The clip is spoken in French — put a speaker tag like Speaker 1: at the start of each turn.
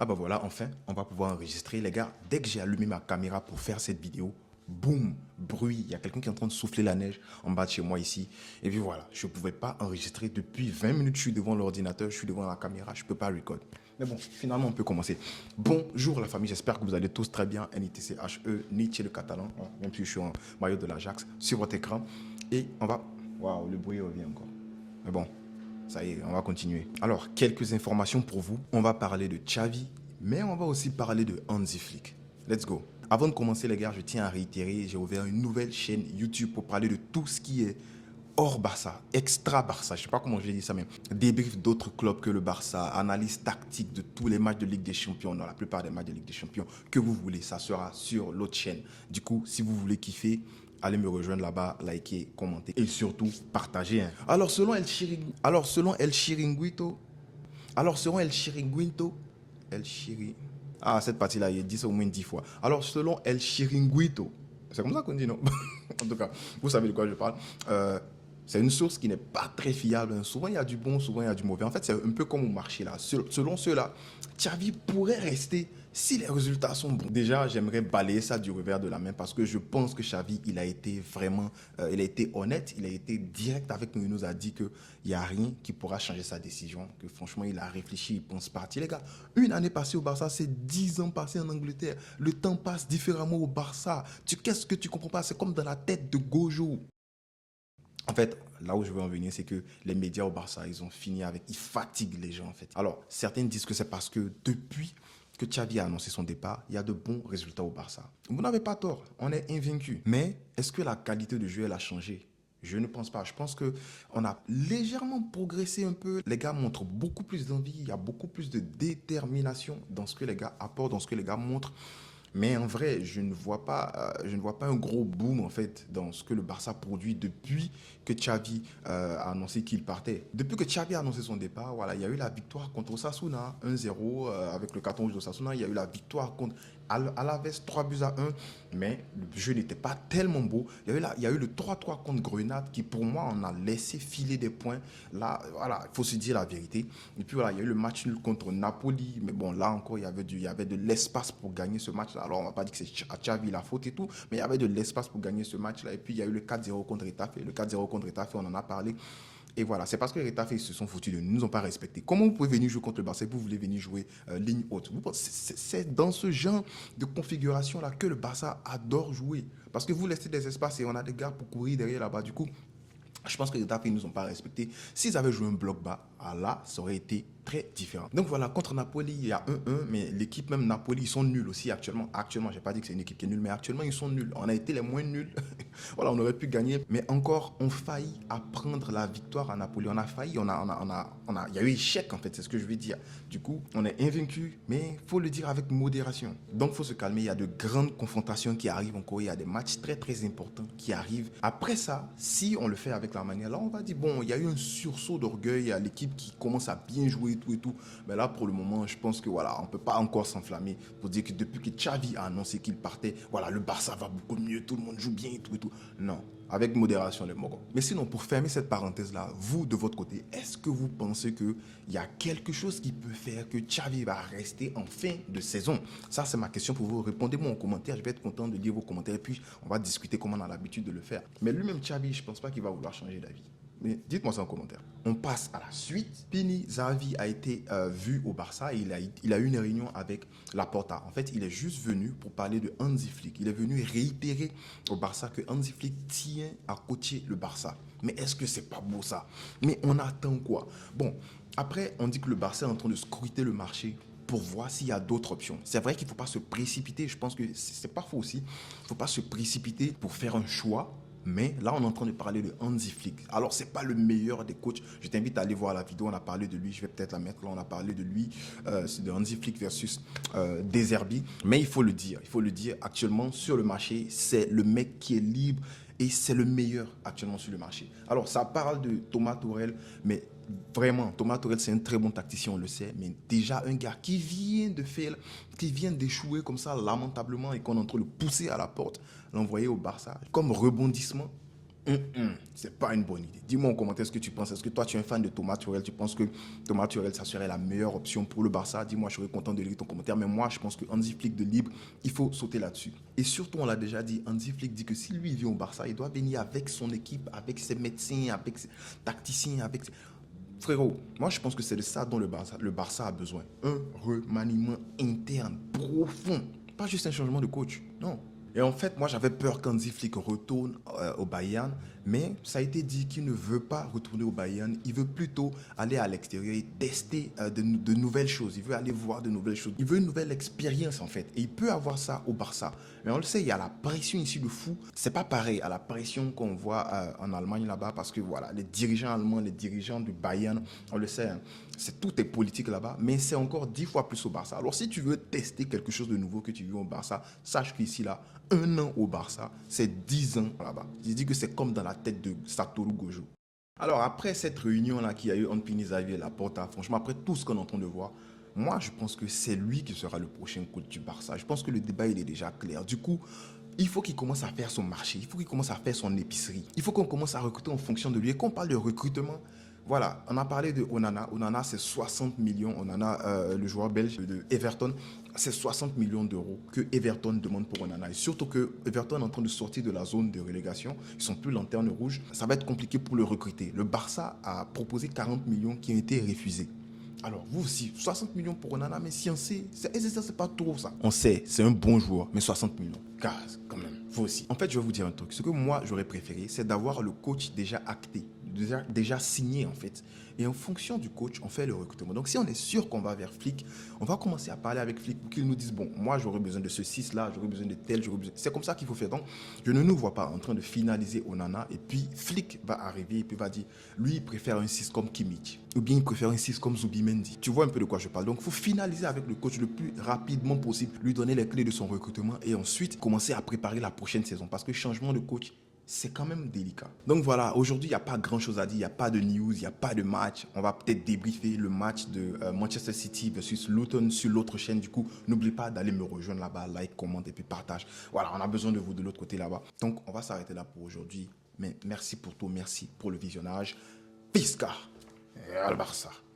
Speaker 1: Ah bah voilà, enfin, on va pouvoir enregistrer. Les gars, dès que j'ai allumé ma caméra pour faire cette vidéo, boum, bruit, il y a quelqu'un qui est en train de souffler la neige en bas de chez moi ici. Et puis voilà, je ne pouvais pas enregistrer depuis 20 minutes, je suis devant l'ordinateur, je suis devant la caméra, je ne peux pas record. Mais bon, finalement, on peut commencer. Bonjour la famille, j'espère que vous allez tous très bien. NITCHE, Nietzsche le catalan, même si je suis en maillot de l'Ajax, sur votre écran. Et on va... Waouh, le bruit revient encore. Mais bon, ça y est, on va continuer. Alors, quelques informations pour vous. On va parler de Xavi, mais on va aussi parler de Hansi Flick. Let's go. Avant de commencer, les gars, je tiens à réitérer, j'ai ouvert une nouvelle chaîne YouTube pour parler de tout ce qui est hors Barça, extra Barça, je sais pas comment je vais dire ça, mais débrief d'autres clubs que le Barça, analyse tactique de tous les matchs de Ligue des Champions, non, la plupart des matchs de Ligue des Champions que vous voulez, ça sera sur l'autre chaîne. Du coup, si vous voulez kiffer, allez me rejoindre là-bas, likez, commentez et surtout partagez. Hein. El Chiri... Ah, cette partie-là, il dit ça au moins 10 fois. Alors, selon El Chiringuito, c'est comme ça qu'on dit, non? En tout cas, vous savez de quoi je parle. C'est une source qui n'est pas très fiable. Souvent, il y a du bon, souvent, il y a du mauvais. En fait, c'est un peu comme au marché, là. Selon ceux-là, Xavi pourrait rester si les résultats sont bons. Déjà, j'aimerais balayer ça du revers de la main parce que je pense que Xavi, il a été vraiment, il a été honnête, il a été direct avec nous. Il nous a dit qu'il n'y a rien qui pourra changer sa décision, que franchement, il a réfléchi, il pense partir. Les gars, une année passée au Barça, c'est 10 ans passés en Angleterre. Le temps passe différemment au Barça. Qu'est-ce que tu comprends pas? C'est comme dans la tête de Gojo. En fait, là où je veux en venir, c'est que les médias au Barça, ils ont fini avec... Ils fatiguent les gens, en fait. Alors, certains disent que c'est parce que depuis que Xavi a annoncé son départ, il y a de bons résultats au Barça. Vous n'avez pas tort, on est invaincu. Mais est-ce que la qualité de jeu, elle a changé? Je ne pense pas. Je pense qu'on a légèrement progressé un peu. Les gars montrent beaucoup plus d'envie, il y a beaucoup plus de détermination dans ce que les gars apportent, dans ce que les gars montrent. Mais en vrai, je ne vois pas un gros boom en fait dans ce que le Barça produit depuis que Xavi a annoncé qu'il partait. Depuis que Xavi a annoncé son départ, voilà, il y a eu la victoire contre Osasuna 1-0 avec le carton rouge d'Osasuna. Il y a eu la victoire contre Alaves 3-1, mais le jeu n'était pas tellement beau. Il y a eu le 3-3 contre Grenade qui pour moi on a laissé filer des points. Là, voilà, il faut se dire la vérité. Et puis voilà, il y a eu le match nul contre Napoli, mais bon là encore il y avait de l'espace pour gagner ce match. Alors on va pas dire que c'est à Xavi la faute et tout, mais il y avait de l'espace pour gagner ce match-là. Et puis il y a eu le 4-0 contre Retafe. Le 4-0 contre Retafe, on en a parlé. Et voilà, c'est parce que les Retafe, ils se sont foutus de nous, ils nous ont pas respecté. Comment vous pouvez venir jouer contre le Barça et vous voulez venir jouer ligne haute? C'est dans ce genre de configuration-là que le Barça adore jouer. Parce que vous laissez des espaces et on a des gars pour courir derrière là-bas. Du coup, je pense que les Retafe, ils nous ont pas respecté. S'ils avaient joué un bloc bas, ah là, ça aurait été très différent. Donc voilà, contre Napoli, il y a 1-1, mais l'équipe même Napoli, ils sont nuls aussi actuellement. Actuellement, j'ai pas dit que c'est une équipe qui est nulle, mais actuellement, ils sont nuls. On a été les moins nuls. Voilà, on aurait pu gagner, mais encore, on faillit à prendre la victoire à Napoli. On a failli, il y a eu échec en fait, c'est ce que je veux dire. Du coup, on est invaincu, mais il faut le dire avec modération. Donc, il faut se calmer. Il y a de grandes confrontations qui arrivent encore. Il y a des matchs très très importants qui arrivent. Après ça, si on le fait avec la manière, là, on va dire, bon, il y a eu un sursaut d'orgueil. Il y a l'équipe qui commence à bien jouer et tout et tout. Mais là, pour le moment, je pense que voilà, on ne peut pas encore s'enflammer pour dire que depuis que Xavi a annoncé qu'il partait, voilà, le Barça va beaucoup mieux, tout le monde joue bien et tout et tout. Non, avec modération les mogos. Mais sinon, pour fermer cette parenthèse-là, vous, de votre côté, est-ce que vous pensez qu'il y a quelque chose qui peut faire que Xavi va rester en fin de saison? Ça, c'est ma question pour vous. Répondez-moi en commentaire. Je vais être content de lire vos commentaires et puis on va discuter comme on a l'habitude de le faire. Mais lui-même, Xavi, je ne pense pas qu'il va vouloir changer d'avis. Mais dites-moi ça en commentaire. On passe à la suite. Pini Zahavi a été vu au Barça et il a eu une réunion avec Laporta. En fait, il est juste venu pour parler de Hansi Flick. Il est venu réitérer au Barça que Hansi Flick tient à coacher le Barça. Mais est-ce que c'est pas beau ça? Mais on attend quoi? Bon, après, on dit que le Barça est en train de scruter le marché pour voir s'il y a d'autres options. C'est vrai qu'il ne faut pas se précipiter. Je pense que c'est pas faux aussi. Il ne faut pas se précipiter pour faire un choix. Mais là, on est en train de parler de Hansi Flick. Alors, ce n'est pas le meilleur des coachs. Je t'invite à aller voir la vidéo. On a parlé de lui. Je vais peut-être la mettre là. On a parlé de lui. C'est de Hansi Flick versus De Zerbi. Mais il faut le dire. Il faut le dire. Actuellement, sur le marché, c'est le mec qui est libre et c'est le meilleur actuellement sur le marché. Alors, ça parle de Thomas Tuchel, mais vraiment, Thomas Tuchel, c'est un très bon tacticien, on le sait. Mais déjà, un gars qui vient de faire, qui vient d'échouer comme ça lamentablement et qu'on est en train de le pousser à la porte, l'envoyer au Barça comme rebondissement. C'est pas une bonne idée. Dis-moi en commentaire ce que tu penses. Est-ce que toi, tu es un fan de Thomas Tuchel? Tu penses que Thomas Tuchel, ça serait la meilleure option pour le Barça? Dis-moi, je serais content de lire ton commentaire. Mais moi, je pense que Hansi Flick de libre, il faut sauter là-dessus. Et surtout, on l'a déjà dit, Hansi Flick dit que si lui vient au Barça, il doit venir avec son équipe, avec ses médecins, avec ses tacticiens, avec ses... Frérot, moi je pense que c'est de ça dont le Barça a besoin. Un remaniement interne, profond. Pas juste un changement de coach. Non. Et en fait, moi j'avais peur qu'Hansi Flick retourne au Bayern, mais ça a été dit qu'il ne veut pas retourner au Bayern. Il veut plutôt aller à l'extérieur et tester de nouvelles choses. Il veut aller voir de nouvelles choses. Il veut une nouvelle expérience en fait. Et il peut avoir ça au Barça. Mais on le sait, il y a la pression ici de fou. C'est pas pareil à la pression qu'on voit en Allemagne là-bas parce que voilà, les dirigeants allemands, les dirigeants du Bayern, on le sait, hein, tout est politique là-bas, mais c'est encore 10 fois plus au Barça. Alors si tu veux tester quelque chose de nouveau que tu veux au Barça, sache qu'ici là, 1 an au Barça, c'est 10 ans là-bas. Je dis que c'est comme dans la tête de Satoru Gojo. Alors après cette réunion-là qui a eu entre Pini Xavi et Laporta, franchement, après tout ce qu'on est en train de voir, moi je pense que c'est lui qui sera le prochain coach du Barça. Je pense que le débat il est déjà clair. Du coup, il faut qu'il commence à faire son marché, il faut qu'il commence à faire son épicerie. Il faut qu'on commence à recruter en fonction de lui. Et quand on parle de recrutement, voilà, on a parlé de Onana. Onana, c'est 60 millions. Onana, le joueur belge de Everton, c'est 60 millions d'euros que Everton demande pour Onana. Et surtout que Everton est en train de sortir de la zone de relégation. Ils sont plus lanterne rouge. Ça va être compliqué pour le recruter. Le Barça a proposé 40 millions qui ont été refusés. Alors, vous aussi, 60 millions pour Onana, mais si on sait, c'est pas trop ça. On sait, c'est un bon joueur, mais 60 millions. Gaz, quand même, vous aussi. En fait, je vais vous dire un truc. Ce que moi, j'aurais préféré, c'est d'avoir le coach déjà acté, déjà signé, en fait. Et en fonction du coach, on fait le recrutement. Donc, si on est sûr qu'on va vers Flick, on va commencer à parler avec Flick pour qu'il nous dise, bon, moi, j'aurais besoin de ce 6-là, j'aurais besoin de tel, j'aurais besoin... C'est comme ça qu'il faut faire. Donc, je ne nous vois pas en train de finaliser Onana. Et puis, Flick va arriver et puis va dire, lui, il préfère un 6 comme Kimmich. Ou bien il préfère un 6 comme Zubimendi. Tu vois un peu de quoi je parle. Donc, il faut finaliser avec le coach le plus rapidement possible, lui donner les clés de son recrutement et ensuite commencer à préparer la prochaine saison. Parce que changement de coach, c'est quand même délicat. Donc voilà, aujourd'hui, il n'y a pas grand-chose à dire. Il n'y a pas de news, il n'y a pas de match. On va peut-être débriefer le match de Manchester City versus Luton sur l'autre chaîne. Du coup, n'oublie pas d'aller me rejoindre là-bas, like, commente et puis partage. Voilà, on a besoin de vous de l'autre côté là-bas. Donc, on va s'arrêter là pour aujourd'hui. Mais merci pour tout, merci pour le visionnage. Pisca et Al Barça.